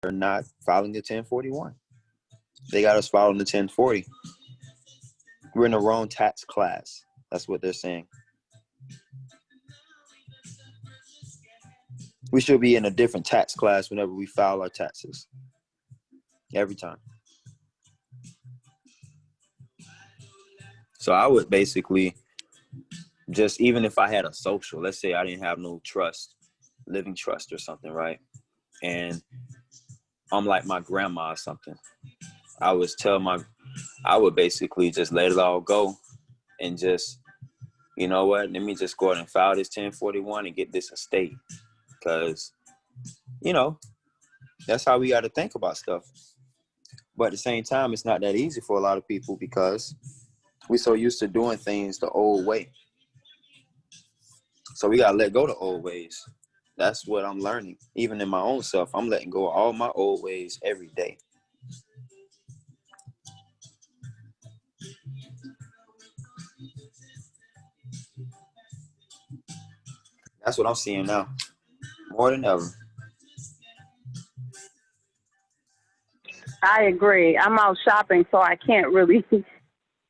not filing the 1041. They got us filing the 1040. We're in the wrong tax class. That's what they're saying. We should be in a different tax class whenever we file our taxes. Every time. So I would basically just, even if I had a social, let's say I didn't have no trust, living trust or something, right? And I'm like my grandma or something. I would basically just let it all go and just, you know what, let me just go ahead and file this 1041 and get this estate. Because, you know, that's how we got to think about stuff. But at the same time, it's not that easy for a lot of people because we're so used to doing things the old way. So we got to let go of the old ways. That's what I'm learning. Even in my own self, I'm letting go of all my old ways every day. That's what I'm seeing now, more than ever. I agree. I'm out shopping, so I can't really,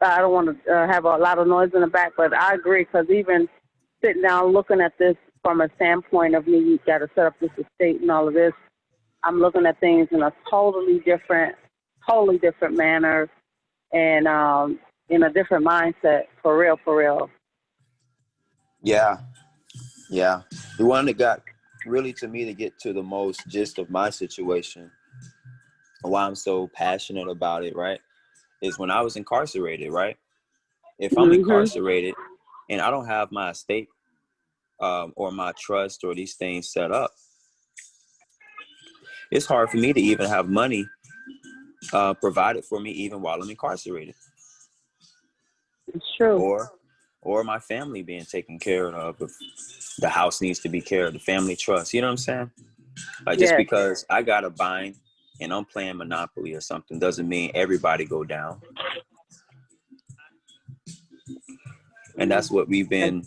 I don't want to have a lot of noise in the back, but I agree because even sitting down looking at this from a standpoint of me, you've got to set up this estate and all of this, I'm looking at things in a totally different manner and in a different mindset, for real. Yeah. The one that got really to me to get to the most gist of my situation, why I'm so passionate about it, right, is when I was incarcerated, right? If I'm incarcerated and I don't have my estate or my trust or these things set up, it's hard for me to even have money provided for me even while I'm incarcerated. It's true. Or my family being taken care of. If the house needs to be cared, the family trust. You know what I'm saying? Like, just because I got a bind and I'm playing Monopoly or something doesn't mean everybody go down. And that's what we've been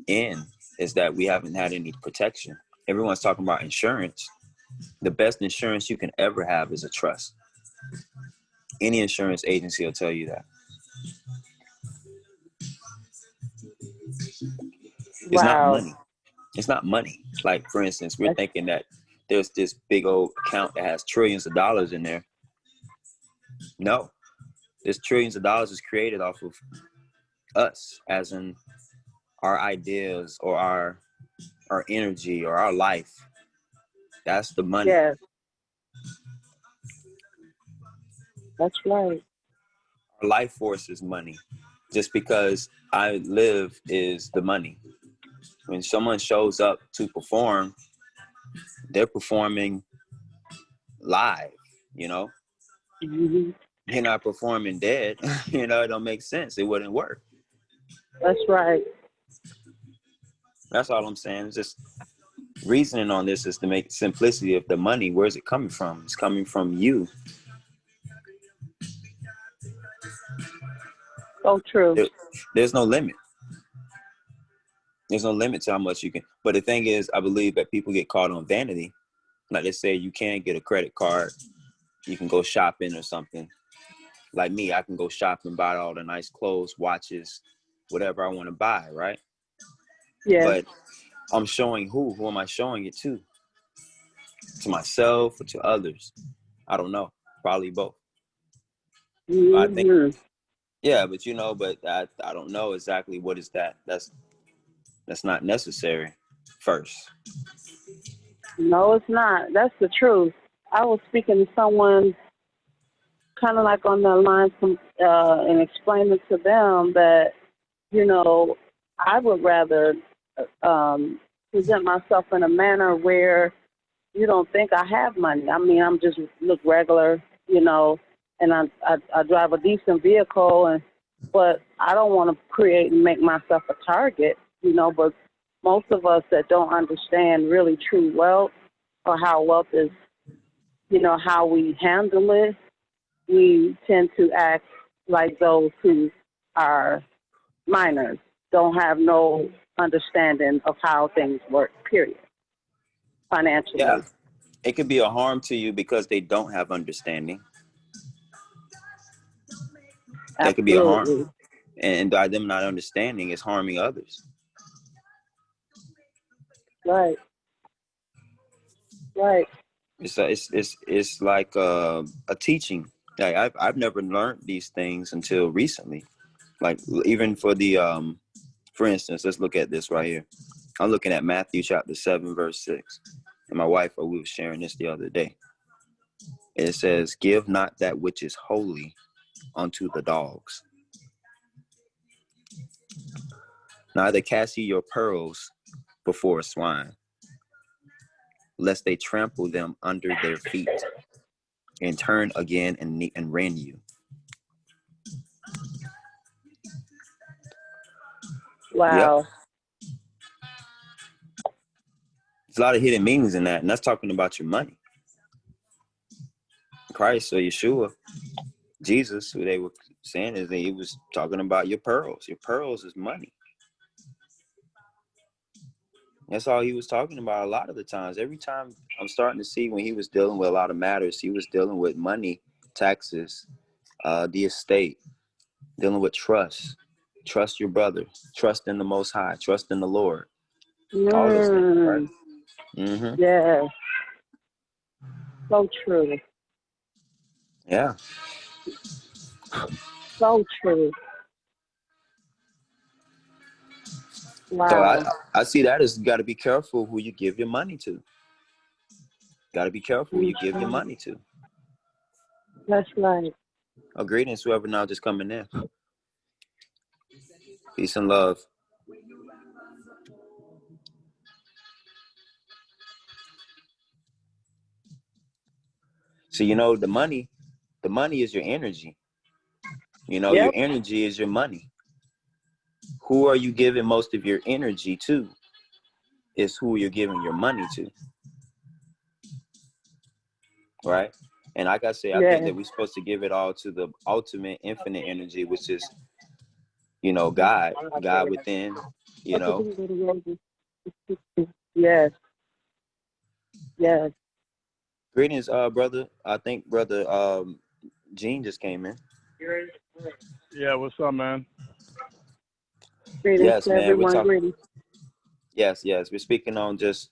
in, is that we haven't had any protection. Everyone's talking about insurance. The best insurance you can ever have is a trust. Any insurance agency will tell you that. It's not money. It's not money. Like, for instance, we're thinking that there's this big old account that has trillions of dollars in there. No, this trillions of dollars is created off of us, as in our ideas or our energy or our life. That's the money. Yes. That's right. Our life force is money. Just because I live is the money. When someone shows up to perform, they're performing live, you know? Mm-hmm. You're not performing dead. You know, it don't make sense. It wouldn't work. That's right. That's all I'm saying. It's just reasoning on this is to make simplicity of the money. Where's it coming from? It's coming from you. So true. There's no limit. There's no limit to how much you can. But the thing is, I believe that people get caught on vanity. Like, they say you can't get a credit card. You can go shopping or something. Like me, I can go shopping, buy all the nice clothes, watches, whatever I want to buy, right? Yeah. But I'm showing who? Who am I showing it to? To myself or to others? I don't know. Probably both. Mm-hmm. I think, yeah, but you know, but I don't know exactly what is that. That's not necessary first. No, it's not. That's the truth. I was speaking to someone kind of like on the line and explaining to them that, you know, I would rather present myself in a manner where you don't think I have money. I mean, I'm just look regular, you know, and I drive a decent vehicle, but I don't want to create and make myself a target, you know. But most of us that don't understand really true wealth or how wealth is, you know, how we handle it, we tend to act like those who are minors, don't have no understanding of how things work, period, financially. Yeah. it could be a harm to you because they don't have understanding. That could be a harm. Absolutely. And by them not understanding, it's harming others. Right. Right. It's like a teaching. Like I've never learned these things until recently. Like even for instance, let's look at this right here. I'm looking at Matthew chapter 7, verse 6. And my wife, we were sharing this the other day. It says, "Give not that which is holy unto the dogs. Neither cast ye your pearls before swine, lest they trample them under their feet, and turn again and rend you." Yep. Wow. There's a lot of hidden meanings in that, and that's talking about your money. Christ or Yeshua, Jesus, who they were saying is that he was talking about your pearls. Your pearls is money. That's all he was talking about a lot of the times. Every time I'm starting to see when he was dealing with a lot of matters, he was dealing with money, taxes, the estate, dealing with trust. Trust your brother. Trust in the Most High. Trust in the Lord. All those things, right? Mm-hmm. Yes. So true. Yeah. So true. So Wow. I see that as you got to be careful who you give your money to. Got to be careful who you give your money to. That's right. Greetings, whoever now just coming in. Peace and love. So, the money is your energy. Your Yep. energy is your money. Who are you giving most of your energy to is who you're giving your money to. Right? And like I say, I think Yes. that we're supposed to give it all to the ultimate infinite energy, which is, God within, Yes. Yes. Greetings, brother. I think brother Gene just came in. Yeah, what's up, man? Greetings Yes, to man. everyone. Greetings. Yes. We're speaking on just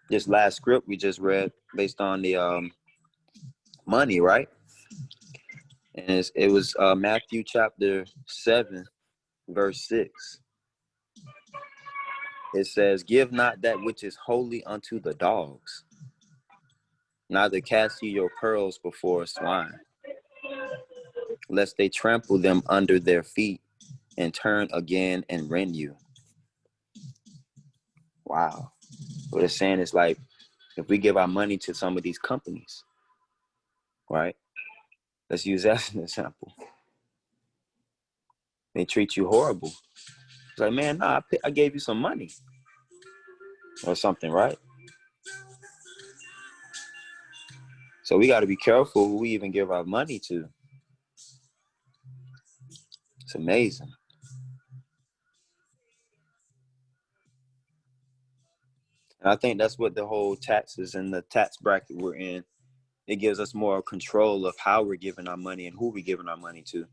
this last script we just read based on the money, right? And it was Matthew chapter 7, verse 6. It says, "Give not that which is holy unto the dogs, neither cast ye your pearls before swine, lest they trample them under their feet and turn again and rend you." Wow. What it's saying is like, if we give our money to some of these companies, right? Let's use that as an example. They treat you horrible. It's like, man, nah, I gave you some money or something, right? So we got to be careful who we even give our money to. It's amazing. And I think that's what the whole taxes and the tax bracket we're in, it gives us more control of how we're giving our money and who we're giving our money to.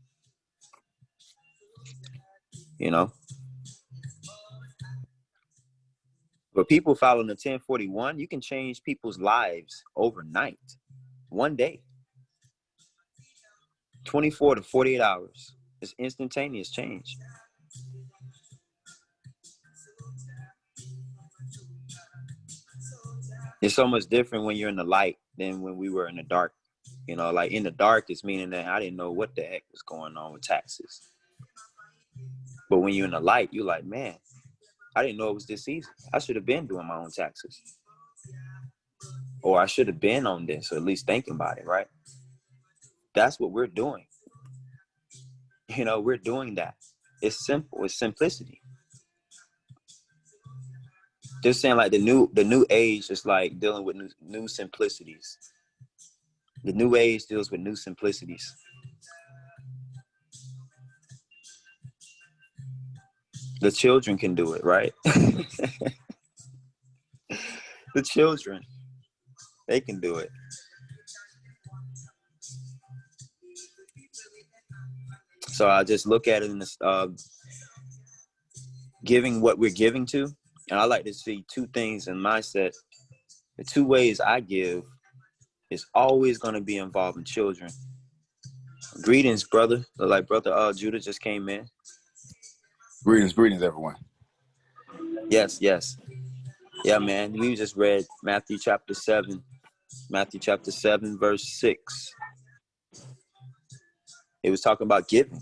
But people following the 1041, you can change people's lives overnight, one day, 24 to 48 hours. It's instantaneous change. It's so much different when you're in the light than when we were in the dark. Like in the dark, it's meaning that I didn't know what the heck was going on with taxes. But when you're in the light, you're like, man, I didn't know it was this easy. I should have been doing my own taxes. Or I should have been on this, or at least thinking about it, right? That's what we're doing. We're doing that. It's simple. It's simplicity. Just saying, like the new age is like dealing with new simplicities. The new age deals with new simplicities. The children can do it, right? The children. They can do it. So I just look at it in this giving what we're giving to. And I like to see two things in mindset. The two ways I give is always going to be involving children. Greetings, brother. Look like brother Judah just came in. Greetings, everyone. Yes. Yeah, man. We just read Matthew chapter 7, verse 6. It was talking about giving.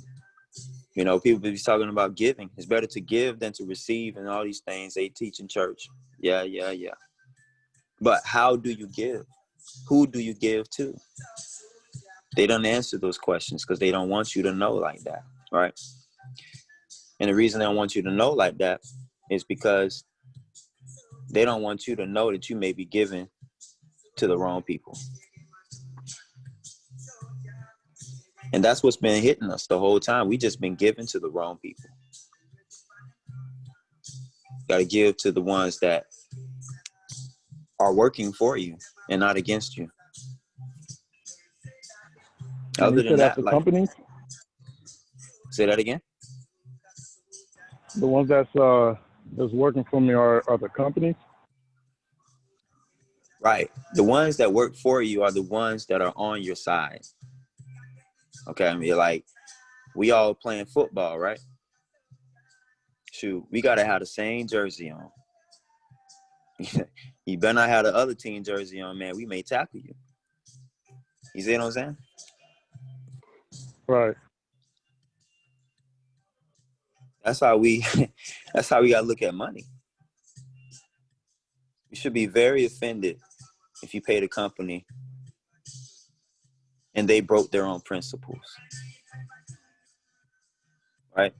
You know, people be talking about giving. It's better to give than to receive, and all these things they teach in church. Yeah. But how do you give? Who do you give to? They don't answer those questions because they don't want you to know like that, right? And the reason they don't want you to know like that is because they don't want you to know that you may be giving to the wrong people. And that's what's been hitting us the whole time. We just been giving to the wrong people. Got to give to the ones that are working for you and not against you. And Other you than said that's that, the like, companies? say that again. The ones that's working for me are the companies? Right. The ones that work for you are the ones that are on your side. Okay. I mean, like, we all playing football, right? Shoot, we got to have the same jersey on. You better not have the other team jersey on, man. We may tackle you. You see what I'm saying? Right. That's how we got to look at money. You should be very offended if you pay the company and they broke their own principles. Right?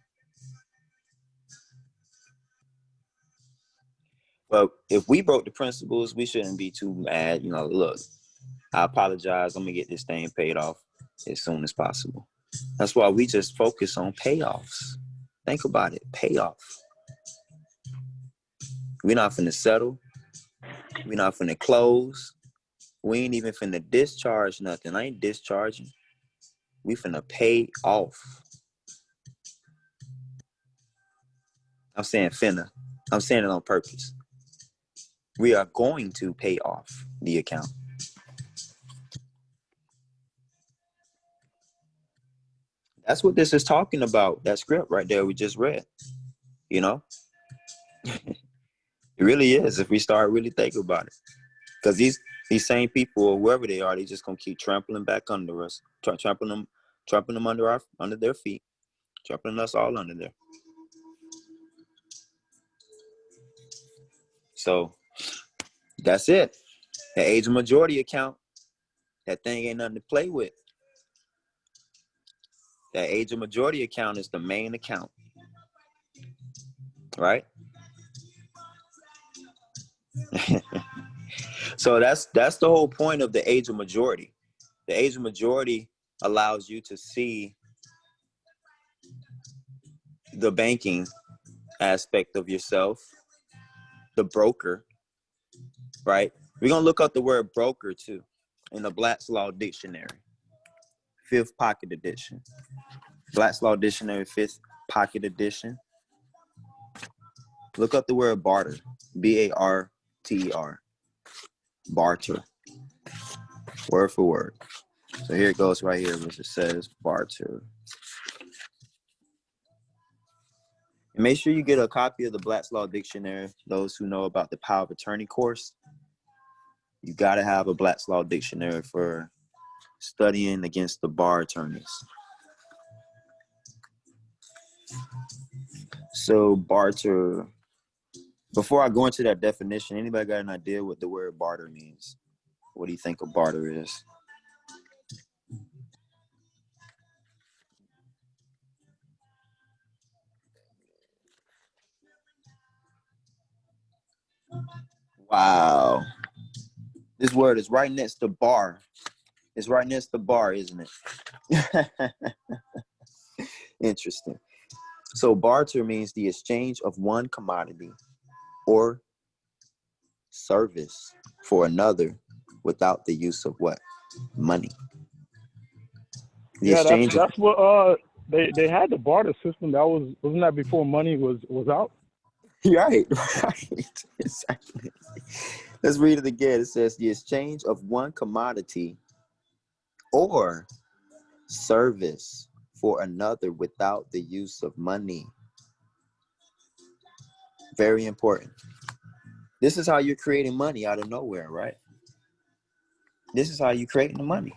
But if we broke the principles, we shouldn't be too mad. You know, look, I apologize. I'm going to get this thing paid off as soon as possible. That's why we just focus on payoffs. Think about it. Payoff. We're not finna settle. We're not finna close. We ain't even finna discharge nothing. I ain't discharging. We finna pay off. I'm saying finna. I'm saying it on purpose. We are going to pay off the account. That's what this is talking about. That script right there we just read. You know? It really is if we start really thinking about it. Because these same people or whoever they are, they just gonna keep trampling back under us, trampling them under their feet, trampling us all under there. So that's it. The age of majority account, that thing ain't nothing to play with. That age of majority account is the main account, right? So that's the whole point of the age of majority. The age of majority allows you to see the banking aspect of yourself, the broker, right? We're going to look up the word broker too in the Black's Law Dictionary, 5th Pocket Edition. Black's Law Dictionary, 5th Pocket Edition. Look up the word barter, B-A-R-T-E-R, barter, word for word. So here it goes right here, which it says barter. And make sure you get a copy of the Black's Law Dictionary. Those who know about the Power of Attorney course, you got to have a Black's Law Dictionary for studying against the bar attorneys. So barter, before I go into that definition, anybody got an idea what the word barter means? What do you think a barter is? Wow. This word is right next to bar. It's right next to bar, isn't it? Interesting. So barter means the exchange of one commodity or service for another without the use of what? Money. The Yeah, exchange of, that's what they had the barter system. Wasn't that before money was out? right, right, exactly. Let's read it again. It says the exchange of one commodity or service for another without the use of money. Very important. This is how you're creating money out of nowhere, right? This is how you're creating the money.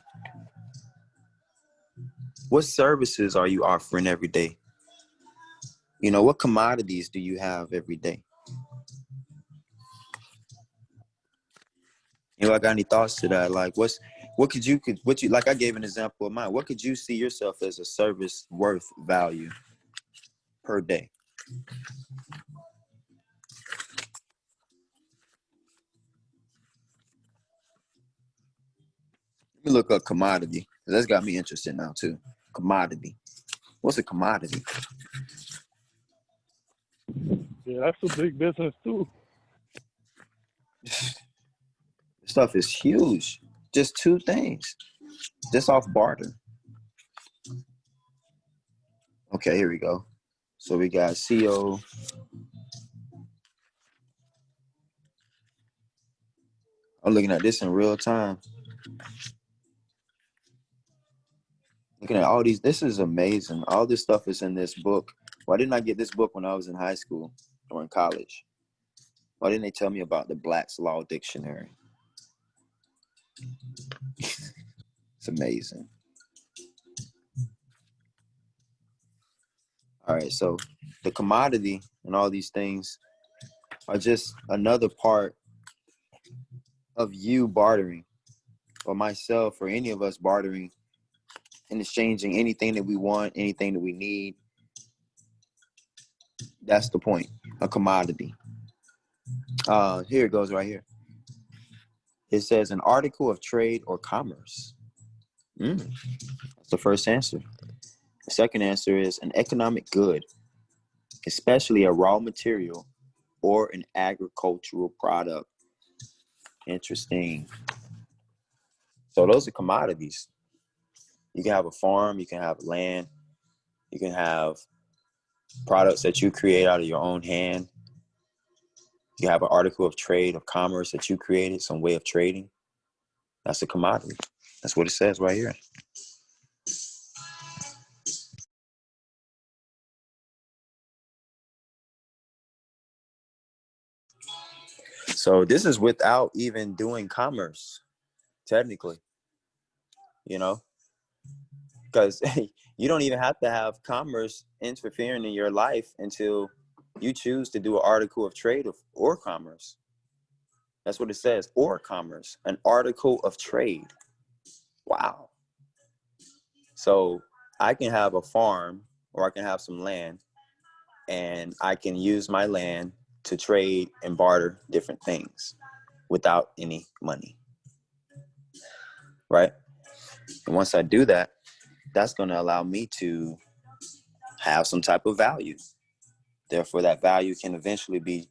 What services are you offering every day? You know, what commodities do you have every day? You know, I got any thoughts to that? Like, what you like? I gave an example of mine. What could you see yourself as a service worth value per day? Let me look up commodity. That's got me interested now too. Commodity. What's a commodity? Yeah, that's a big business too. Stuff is huge. Just two things. Just off barter. Okay, here we go. So we got CO. I'm looking at this in real time. Looking at all these. This is amazing. All this stuff is in this book. Why didn't I get this book when I was in high school or in college? Why didn't they tell me about the Black's Law Dictionary? It's amazing. All right, so the commodity and all these things are just another part of you bartering, or myself, or any of us bartering and exchanging anything that we want, anything that we need. That's the point, a commodity. Here it goes right here. It says an article of trade or commerce. That's the first answer. The second answer is an economic good, especially a raw material or an agricultural product. Interesting. So those are commodities. You can have a farm, you can have land, you can have products that you create out of your own hand. You have an article of trade, of commerce that you created, some way of trading. That's a commodity. That's what it says right here. So this is without even doing commerce, technically, you know, because you don't even have to have commerce interfering in your life until you choose to do an article of trade or commerce. That's what it says, or commerce, an article of trade. Wow. So I can have a farm or I can have some land and I can use my land to trade and barter different things without any money, right? And once I do that, that's going to allow me to have some type of value. Therefore, that value can eventually be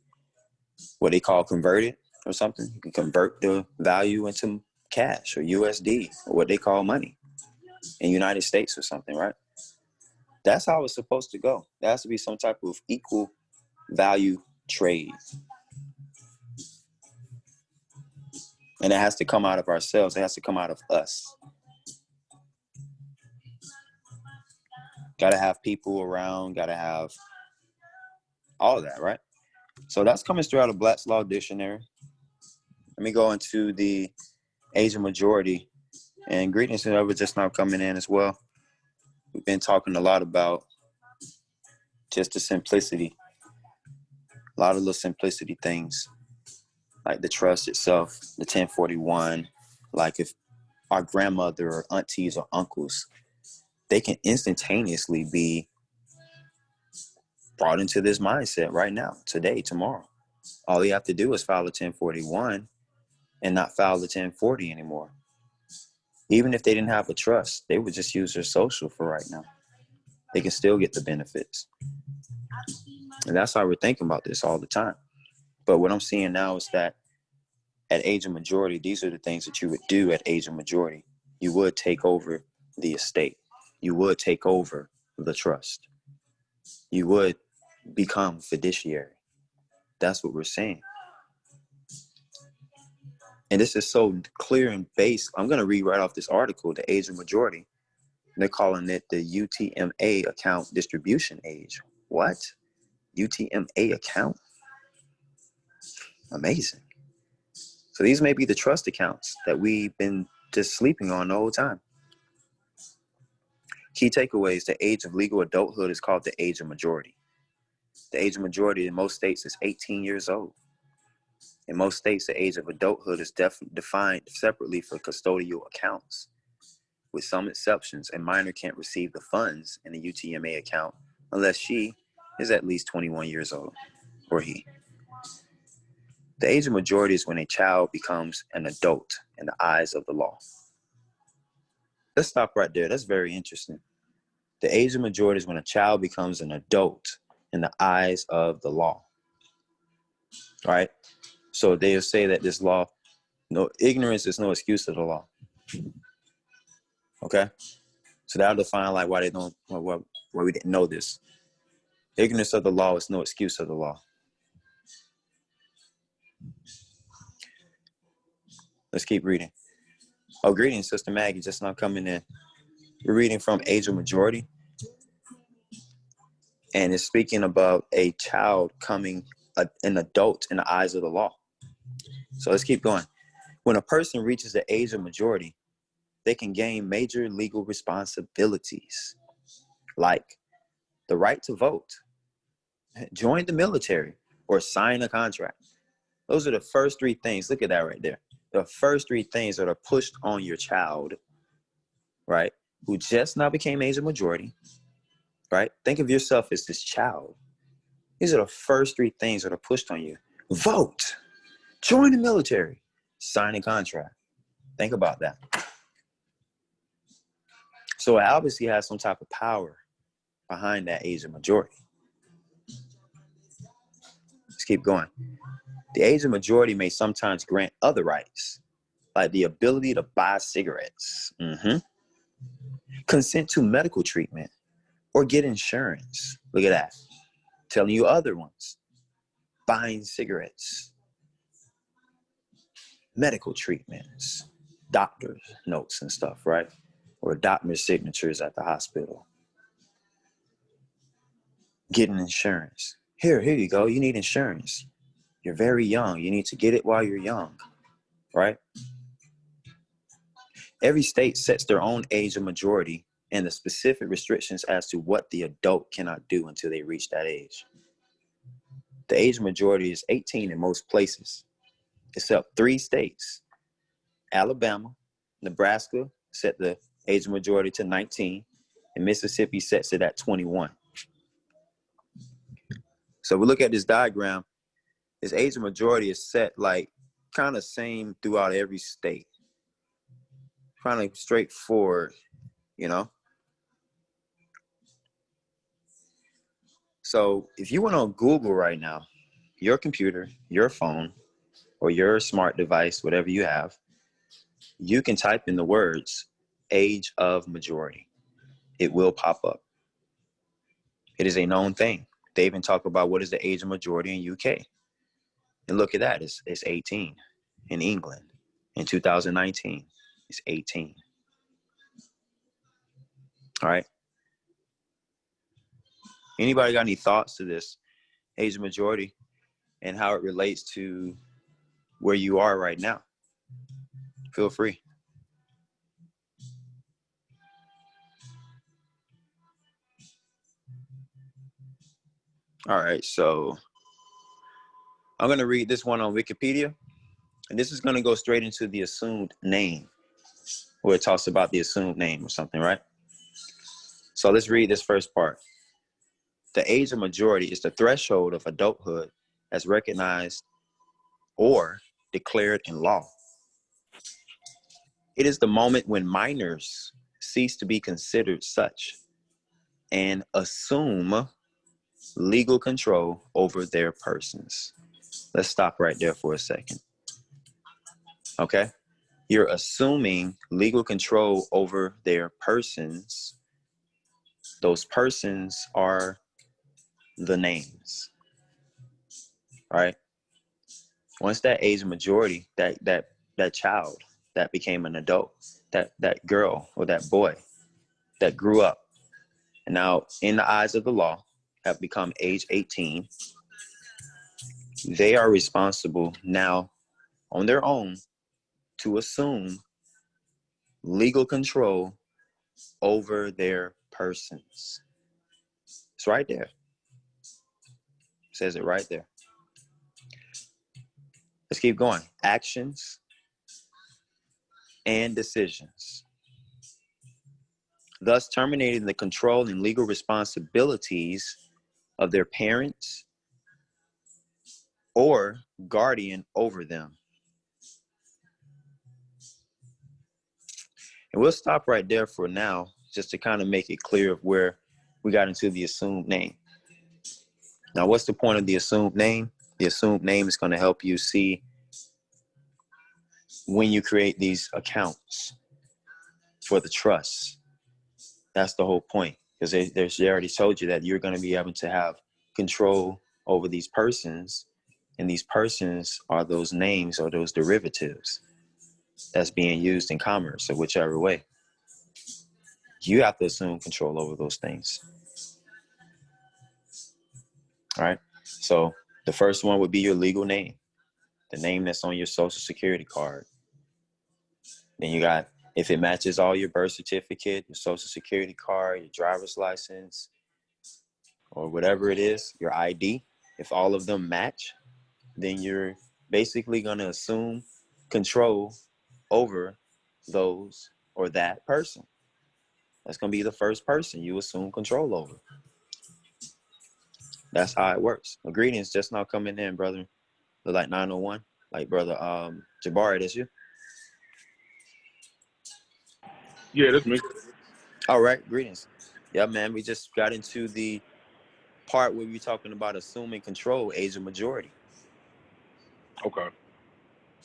what they call converted or something. You can convert the value into cash or USD or what they call money in United States or something, right? That's how it's supposed to go. There has to be some type of equal value trade. And it has to come out of ourselves. It has to come out of us. Got to have people around, got to have all of that, right? So that's coming straight out of Black's Law Dictionary. Let me go into the Asian majority. And greetings to whoever just now coming in as well. We've been talking a lot about just the simplicity. A lot of little simplicity things, like the trust itself, the 1041. Like if our grandmother or aunties or uncles, they can instantaneously be brought into this mindset right now, today, tomorrow. All you have to do is file a 1041 and not file the 1040 anymore. Even if they didn't have a trust, they would just use their social for right now. They can still get the benefits. And that's how we're thinking about this all the time. But what I'm seeing now is that at age of majority, these are the things that you would do at age of majority. You would take over the estate. You would take over the trust. You would become fiduciary. That's what we're saying. And this is so clear and based. I'm going to read right off this article, the age of majority. They're calling it the UTMA account distribution age. What? UTMA account? Amazing. So these may be the trust accounts that we've been just sleeping on the whole time. Key takeaways: the age of legal adulthood is called the age of majority. The age of majority in most states is 18 years old. In most states, the age of adulthood is defined separately for custodial accounts. With some exceptions, a minor can't receive the funds in a UTMA account unless she is at least 21 years old, or he. The age of majority is when a child becomes an adult in the eyes of the law. Let's stop right there. That's very interesting. The age of majority is when a child becomes an adult in the eyes of the law. All right? So they'll say that this law, no, ignorance is no excuse to the law. Okay? So that'll define like why they don't, why we didn't know this. Ignorance of the law is no excuse of the law. Let's keep reading. Oh, greetings, Sister Maggie, just now coming in. We're reading from Age of Majority. And it's speaking about a child coming an adult in the eyes of the law. So let's keep going. When a person reaches the age of majority, they can gain major legal responsibilities, like the right to vote, join the military, or sign a contract. Those are the first three things. Look at that right there. The first three things that are pushed on your child, right, who just now became age of majority, right? Think of yourself as this child. These are the first three things that are pushed on you. Vote, join the military, sign a contract. Think about that. So it obviously has some type of power behind that age of majority. Let's keep going. The age of majority may sometimes grant other rights, like the ability to buy cigarettes, consent to medical treatment, or get insurance. Look at that. Telling you other ones. Buying cigarettes, medical treatments, doctor's notes and stuff, right? Or doctor's signatures at the hospital. Getting insurance. Here you go. You need insurance. You're very young. You need to get it while you're young, right? Every state sets their own age of majority and the specific restrictions as to what the adult cannot do until they reach that age. The age of majority is 18 in most places, except 3 states. Alabama, Nebraska set the age of majority to 19, and Mississippi sets it at 21. So we look at this diagram. This age of majority is set like kind of same throughout every state. Kind of straightforward, you know? So if you went on Google right now, your computer, your phone, or your smart device, whatever you have, you can type in the words age of majority. It will pop up. It is a known thing. They even talk about what is the age of majority in UK. And look at that, it's 18 in England. In 2019, it's 18. All right. Anybody got any thoughts to this age of majority and how it relates to where you are right now? Feel free. All right, so I'm going to read this one on Wikipedia, and this is going to go straight into the assumed name, where it talks about the assumed name or something, right? So let's read this first part. The age of majority is the threshold of adulthood as recognized or declared in law. It is the moment when minors cease to be considered such and assume legal control over their persons. Let's stop right there for a second. Okay? You're assuming legal control over their persons. Those persons are the names, right? Once that age of majority, that child that became an adult, that girl or that boy that grew up and now in the eyes of the law have become age 18, they are responsible now on their own to assume legal control over their persons. It's right there. It says it right there. Let's keep going. Actions and decisions. Thus terminating the control and legal responsibilities of their parents or guardian over them. And we'll stop right there for now, just to kind of make it clear of where we got into the assumed name. Now, what's the point of the assumed name? The assumed name is going to help you see when you create these accounts for the trust. That's the whole point, because they already told you that you're going to be able to have control over these persons, and these persons are those names or those derivatives that's being used in commerce or whichever way. You have to assume control over those things. All right. So the first one would be your legal name, the name that's on your social security card. Then you got, if it matches all your birth certificate, your social security card, your driver's license, or whatever it is, your ID, if all of them match, then you're basically going to assume control over those or that person. That's going to be the first person you assume control over. That's how it works. Well, greetings, just now coming in, brother. Look like 901, like brother Jabari, that's you. Yeah, that's me. All right, greetings. Yeah, man, we just got into the part where we're talking about assuming control, age of majority. Okay.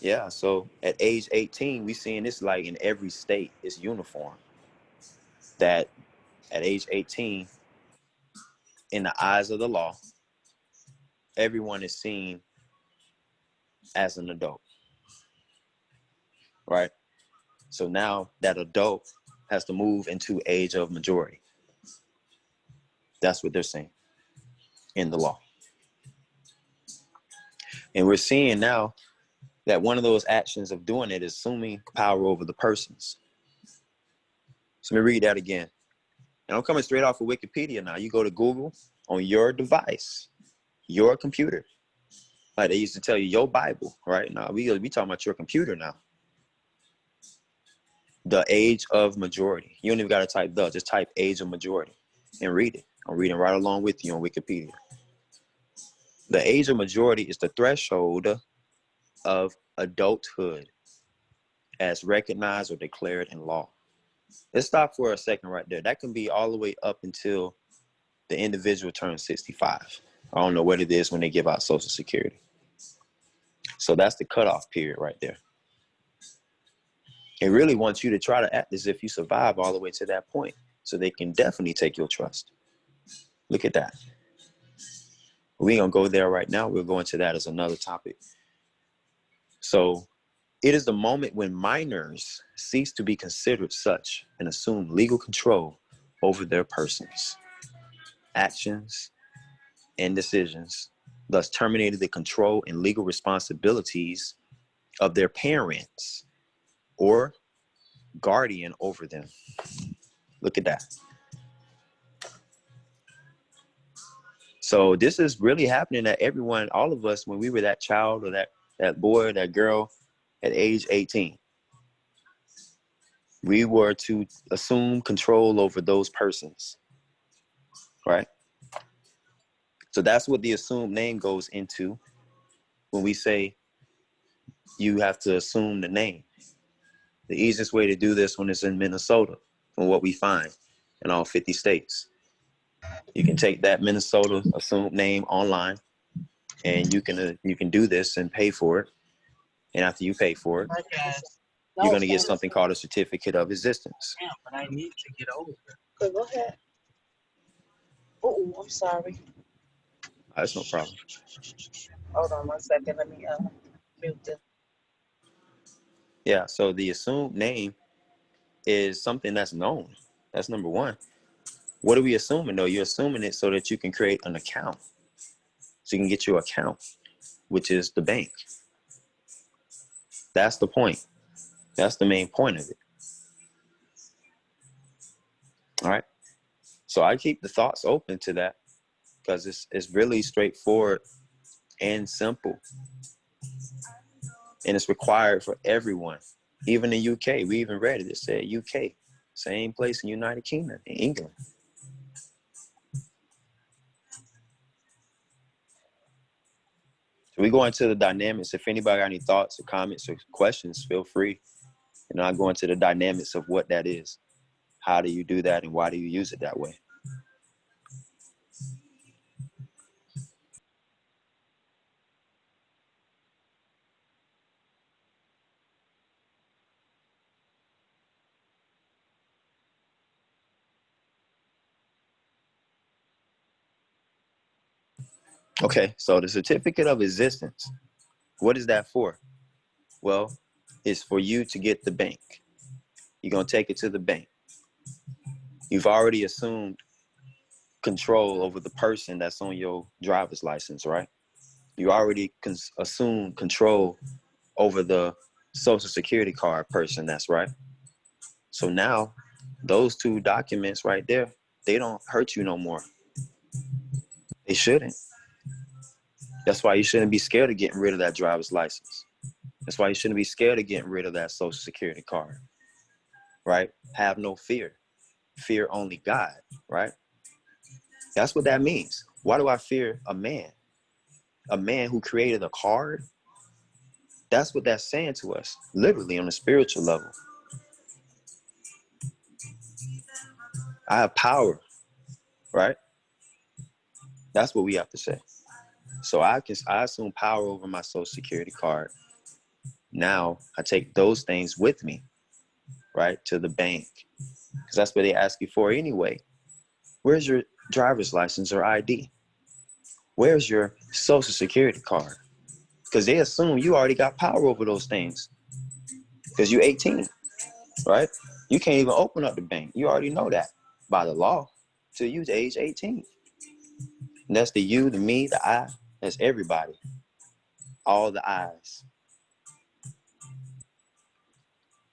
Yeah, so at age 18, we seeing this like in every state, it's uniform. That at age 18, in the eyes of the law, everyone is seen as an adult, right? So now that adult has to move into age of majority. That's what they're saying in the law. And we're seeing now that one of those actions of doing it is assuming power over the persons. So let me read that again. And I'm coming straight off of Wikipedia now. You go to Google on your device, your computer. Like they used to tell you, your Bible, right? Now we talking about your computer now. The age of majority. You don't even got to type the, just type age of majority and read it. I'm reading right along with you on Wikipedia. The age of majority is the threshold of adulthood as recognized or declared in law. Let's stop for a second right there. That can be all the way up until the individual turns 65. I don't know what it is when they give out Social Security. So that's the cutoff period right there. It really wants you to try to act as if you survive all the way to that point, so they can definitely take your trust. Look at that. We ain't gonna go there right now. We'll go into that as another topic. So it is the moment when minors cease to be considered such and assume legal control over their persons, actions, and decisions, thus terminating the control and legal responsibilities of their parents or guardian over them. Look at that. So this is really happening to everyone, all of us, when we were that child or that boy, that girl at age 18. We were to assume control over those persons, right? So that's what the assumed name goes into when we say you have to assume the name. The easiest way to do this when it's in Minnesota, from what we find in all 50 states. You can take that Minnesota assumed name online, and you can do this and pay for it. And after you pay for it, you're going to get something called a certificate of existence. Yeah, but I need to get over. Okay, go ahead. Oh, I'm sorry. That's no problem. Hold on 1 second. Let me mute this. Yeah, so the assumed name is something that's known. That's number one. What are we assuming, though? You're assuming it so that you can create an account. So you can get your account, which is the bank. That's the point. That's the main point of it. All right. So I keep the thoughts open to that because it's really straightforward and simple. And it's required for everyone. Even in UK, we even read it. It said UK, same place in United Kingdom, in England. So we go into the dynamics. If anybody got any thoughts or comments or questions, feel free. And I'll go into the dynamics of what that is. How do you do that and why do you use it that way? Okay, so the certificate of existence, what is that for? Well, it's for you to get the bank. You're going to take it to the bank. You've already assumed control over the person that's on your driver's license, right? You already assumed control over the social security card person, that's right. So now those two documents right there, they don't hurt you no more. They shouldn't. That's why you shouldn't be scared of getting rid of that driver's license. That's why you shouldn't be scared of getting rid of that social security card, right? Have no fear. Fear only God, right? That's what that means. Why do I fear a man? A man who created a card? That's what that's saying to us, literally on a spiritual level. I have power, right? That's what we have to say. So I assume power over my social security card. Now I take those things with me, right, to the bank, because that's what they ask you for anyway. Where's your driver's license or ID? Where's your social security card? Because they assume you already got power over those things because you're 18, right? You can't even open up the bank. You already know that by the law till you age 18. And that's the you, the me, the I. That's everybody. All the I's.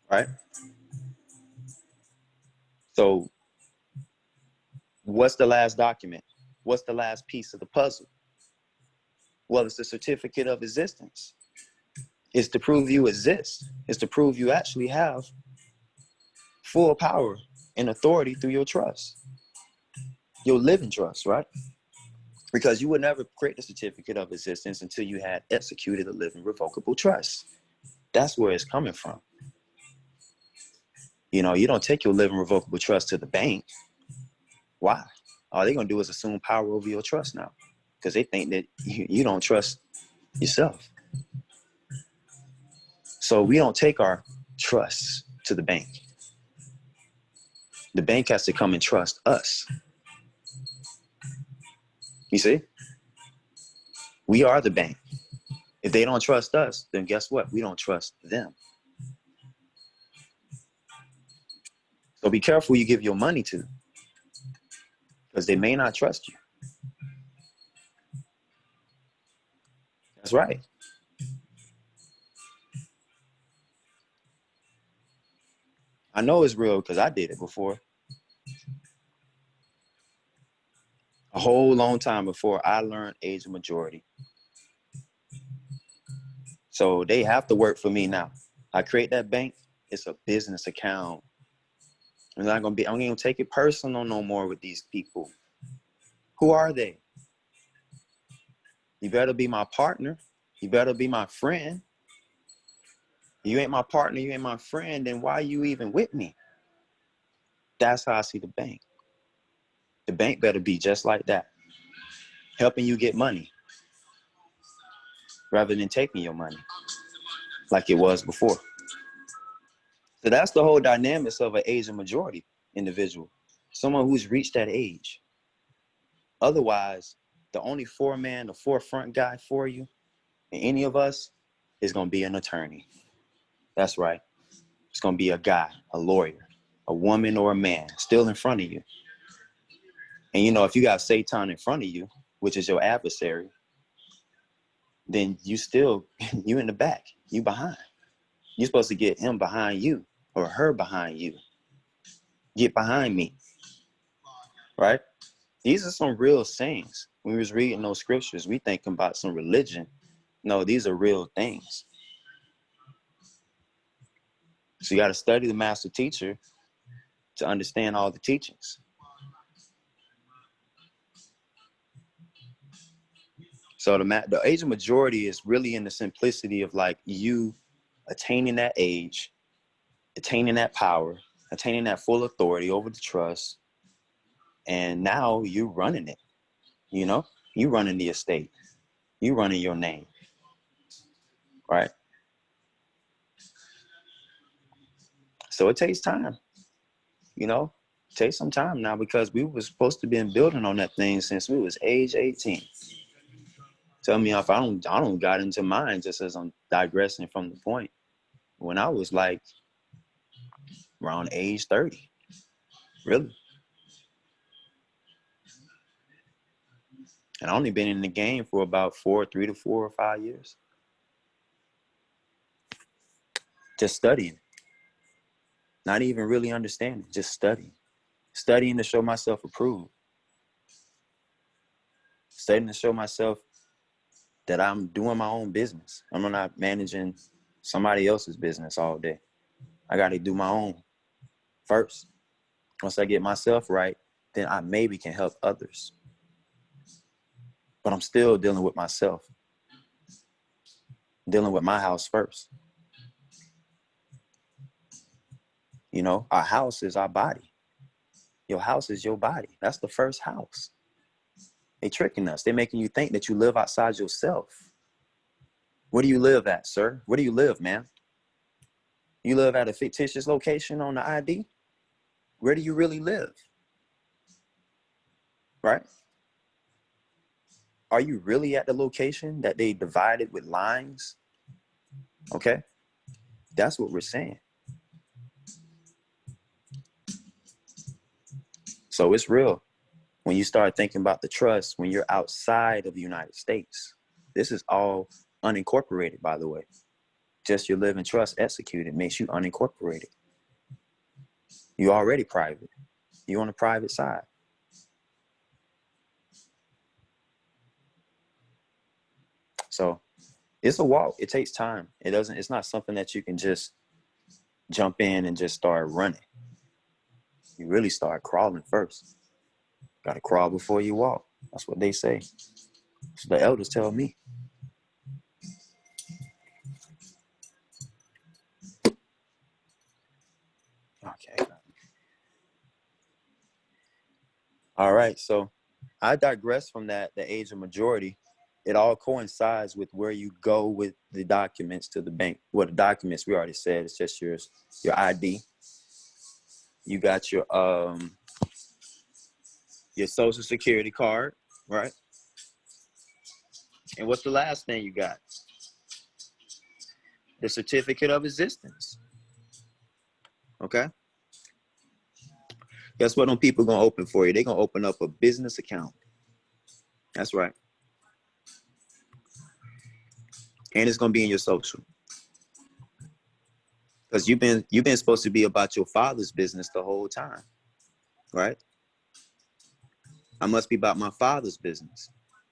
Right? So what's the last document? What's the last piece of the puzzle? Well, it's the certificate of existence. It's to prove you exist. It's to prove you actually have full power and authority through your trust. Your living trust, right? Because you would never create the certificate of existence until you had executed a living revocable trust. That's where it's coming from. You know, you don't take your living revocable trust to the bank. Why? All they're going to do is assume power over your trust now because they think that you don't trust yourself. So we don't take our trusts to the bank. The bank has to come and trust us. You see? We are the bank. If they don't trust us, then guess what? We don't trust them. So be careful who you give your money to because they may not trust you. That's right. I know it's real because I did it before. A whole long time before I learned age of majority. So they have to work for me now. I create that bank. It's a business account. I'm not going to take it personal no more with these people. Who are they? You better be my partner. You better be my friend. You ain't my partner, you ain't my friend, then why are you even with me? That's how I see the bank. The bank better be just like that, helping you get money rather than taking your money. like it was before. So that's the whole dynamics of an Asian majority individual, someone who's reached that age. Otherwise, the only the forefront guy for you and any of us is going to be an attorney. That's right. It's going to be a guy, a lawyer, a woman or a man still in front of you. And you know, if you got Satan in front of you, which is your adversary, then you you in the back, you behind. You're supposed to get him behind you or her behind you. Get behind me, right? These are some real sayings. When we was reading those scriptures, we thinking about some religion. No, these are real things. So you got to study the master teacher to understand all the teachings. So the Asian majority is really in the simplicity of like you attaining that age, attaining that power, attaining that full authority over the trust. And now you running it, you know, you running the estate, you running your name, right? So it takes time, you know, it takes some time now because we were supposed to be building on that thing since we was age 18. Tell me if I don't got into mine just as I'm digressing from the point. When I was like around age 30, really. And I only been in the game for about 3 to 4 or 5 years. Just studying, not even really understanding, just studying to show myself approved, studying to show myself that I'm doing my own business. I'm not managing somebody else's business all day. I got to do my own first. Once I get myself right, then I maybe can help others. But I'm still dealing with myself, dealing with my house first. You know, our house is our body. Your house is your body. That's the first house. They tricking us. They're making you think that you live outside yourself. Where do you live at, sir? Where do you live, man? You live at a fictitious location on the ID? Where do you really live? Right? Are you really at the location that they divided with lines? Okay? That's what we're saying. So it's real. When you start thinking about the trust, when you're outside of the United States, this is all unincorporated, by the way. Just your living trust executed makes you unincorporated. You're already private. You're on the private side. So it's a walk. It takes time. It's not something that you can just jump in and just start running. You really start crawling first. Got to crawl before you walk. That's what they say. So the elders tell me. Okay. All right. So I digress from that, the age of majority. It all coincides with where you go with the documents to the bank. Well, the documents we already said, it's just your ID. You got your social security card, right? And what's the last thing you got? The certificate of existence. Okay. Guess what them people gonna open for you? They're gonna open up a business account. That's right. And it's gonna be in your social. Because you've been supposed to be about your father's business the whole time. Right? I must be about my father's business.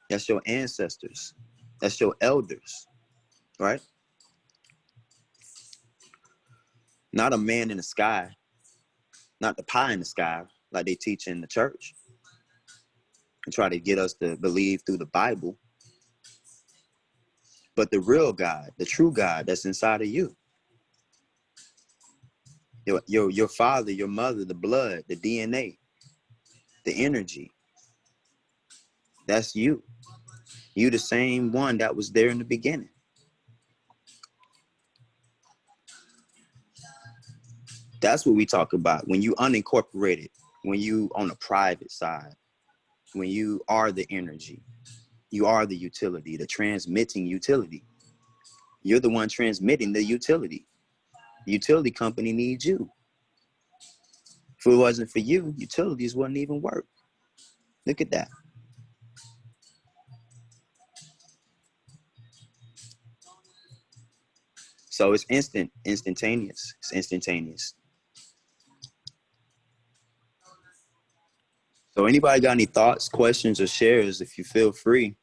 That's your ancestors. That's your elders. Right? Not a man in the sky. Not the pie in the sky like they teach in the church. And try to get us to believe through the Bible. But the real God, the true God that's inside of you. Your father, your mother, the blood, the DNA, the energy. That's you. You the same one that was there in the beginning. That's what we talk about. When you unincorporated, when you on a private side, when you are the energy, you are the utility, the transmitting utility. You're the one transmitting the utility. The utility company needs you. If it wasn't for you, utilities wouldn't even work. Look at that. So it's instantaneous. It's instantaneous. So anybody got any thoughts, questions, or shares, if you feel free,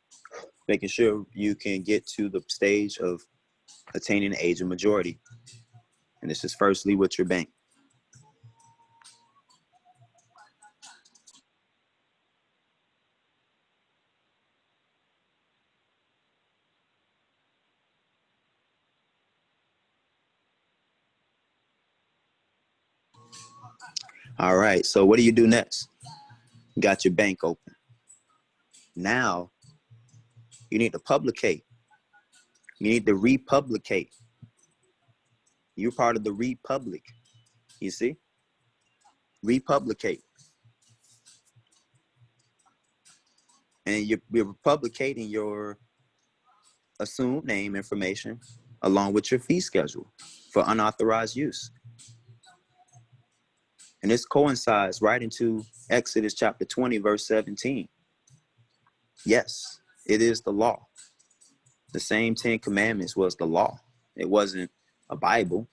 making sure you can get to the stage of attaining the age of majority. And this is firstly with your bank. All right, so what do you do next? You got your bank open. Now, you need to publicate. You need to republicate. You're part of the republic, you see? Republicate. And you're republicating your assumed name information along with your fee schedule for unauthorized use. And this coincides right into Exodus chapter 20, verse 17. Yes, it is the law. The same 10 commandments was the law. It wasn't a Bible,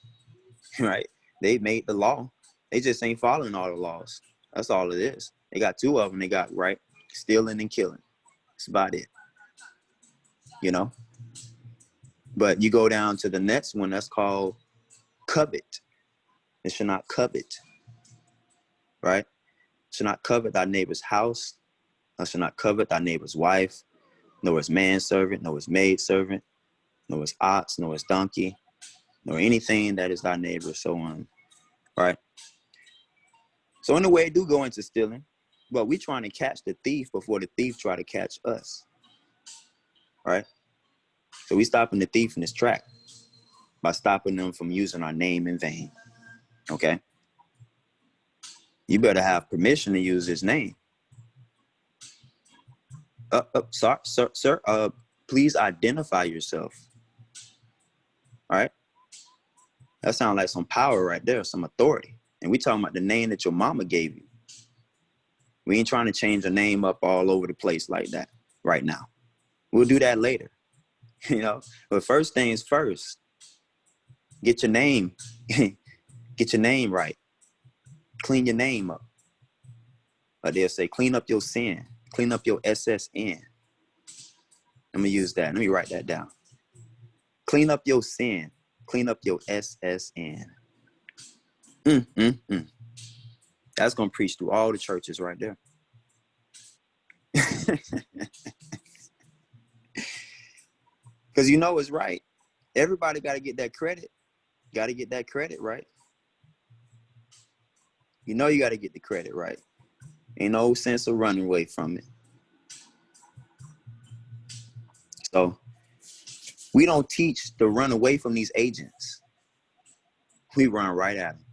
right? They made the law. They just ain't following all the laws. That's all it is. They got two of them they got right: stealing and killing. That's about it, you know? But you go down to the next one, that's called covet. It should not covet, right? Should not covet thy neighbor's house. Thou should not covet thy neighbor's wife, nor his manservant, nor his maidservant, nor his ox, nor his donkey, nor anything that is thy neighbor, so on, right? So in a way, it do go into stealing, but we trying to catch the thief before the thief try to catch us, right? So we stopping the thief in his track by stopping them from using our name in vain, okay? You better have permission to use his name. Sir, please identify yourself, all right? That sounds like some power right there, some authority. And we talking about the name that your mama gave you. We ain't trying to change the name up all over the place like that right now. We'll do that later, you know? But first things first, get your name, get your name right. Clean your name up. Or they'll say, clean up your sin. Clean up your SSN. Let me use that. Let me write that down. Clean up your sin. Clean up your SSN. That's going to preach through all the churches right there. Because you know it's right. Everybody got to get that credit. Got to get that credit right. You know you got to get the credit right. Ain't no sense of running away from it. So we don't teach to run away from these agents. We run right at them.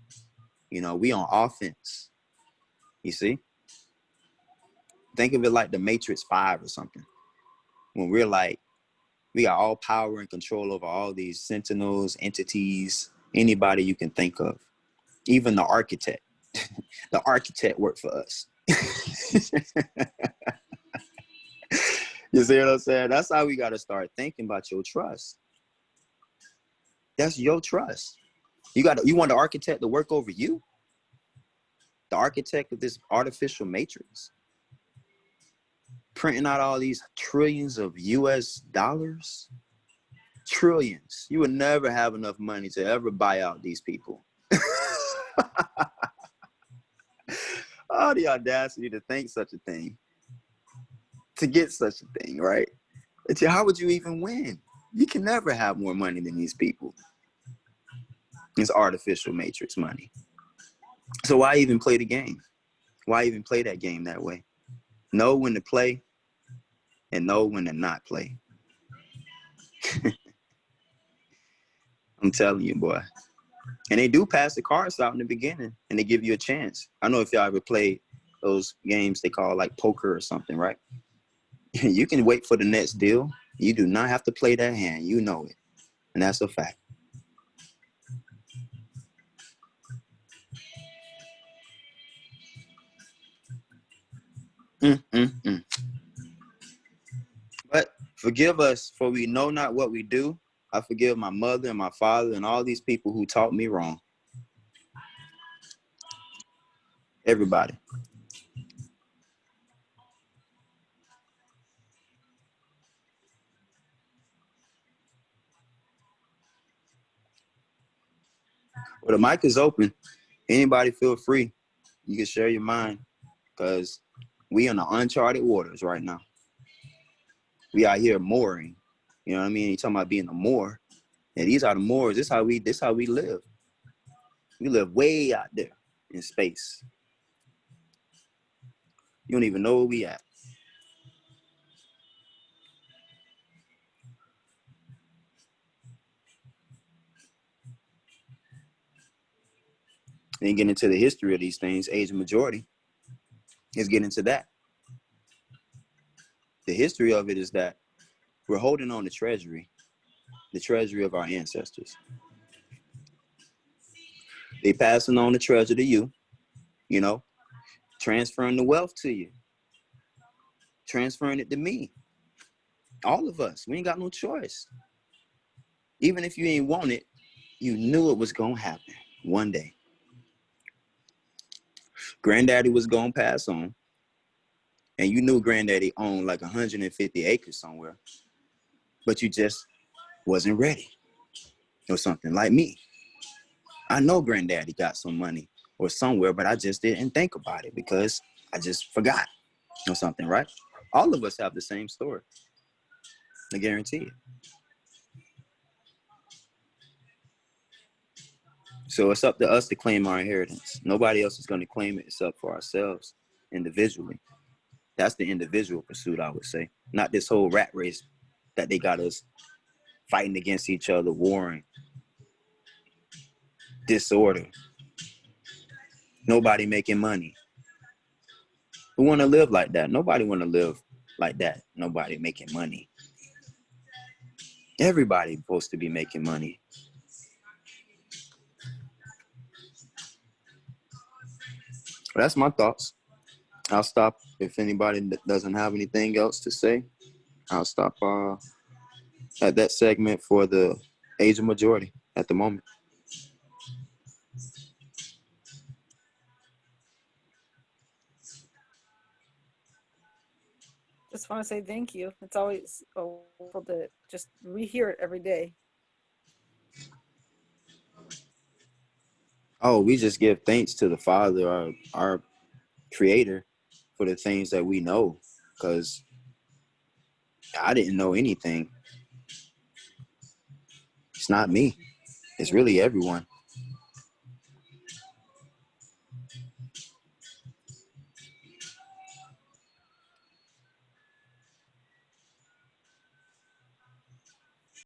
You know, we on offense. You see? Think of it like the Matrix 5 or something. When we're like, we got all power and control over all these sentinels, entities, anybody you can think of. Even the architect. The architect worked for us. You see what I'm saying? That's how we got to start thinking about your trust. That's your trust. You want the architect to work over you? The architect of this artificial matrix? Printing out all these trillions of US dollars? Trillions. You would never have enough money to ever buy out these people. Oh, the audacity to think such a thing. To get such a thing, right? How would you even win? You can never have more money than these people. It's artificial matrix money. So why even play the game? Why even play that game that way? Know when to play and know when to not play. I'm telling you, boy. And they do pass the cards out in the beginning, and they give you a chance. I know if y'all ever played those games they call like poker or something, right? You can wait for the next deal. You do not have to play that hand. You know it. And that's a fact. Mm, mm, mm. But forgive us, for we know not what we do. I forgive my mother and my father and all these people who taught me wrong. Everybody. Well, the mic is open. Anybody feel free. You can share your mind, because we in the uncharted waters right now. We out here mooring. You know what I mean? You talking about being a moor. And these are the moors. This how we live. We live way out there in space. You don't even know where we at. And get into the history of these things. Age of majority is getting into that. The history of it is that we're holding on to the treasury of our ancestors. They passing on the treasure to you, you know, transferring the wealth to you, transferring it to me. All of us, we ain't got no choice. Even if you ain't want it, you knew it was gonna happen one day. Granddaddy was gonna pass on, and you knew Granddaddy owned like 150 acres somewhere, but you just wasn't ready or something. Like me, I know Granddaddy got some money or somewhere, but I just didn't think about it because I just forgot or something, right? All of us have the same story. I guarantee it. So it's up to us to claim our inheritance. Nobody else is going to claim it except for ourselves individually. That's the individual pursuit, I would say. Not this whole rat race that they got us fighting against each other, warring, disorder, nobody making money. Who want to live like that? Nobody want to live like that. Nobody making money. Everybody supposed to be making money. Well, that's my thoughts. I'll stop if anybody doesn't have anything else to say. I'll stop at that segment for the age of majority at the moment. Just want to say thank you. It's always wonderful to just rehear it every day. Oh, we just give thanks to the Father, our Creator, for the things that we know, because I didn't know anything. It's not me. It's really everyone.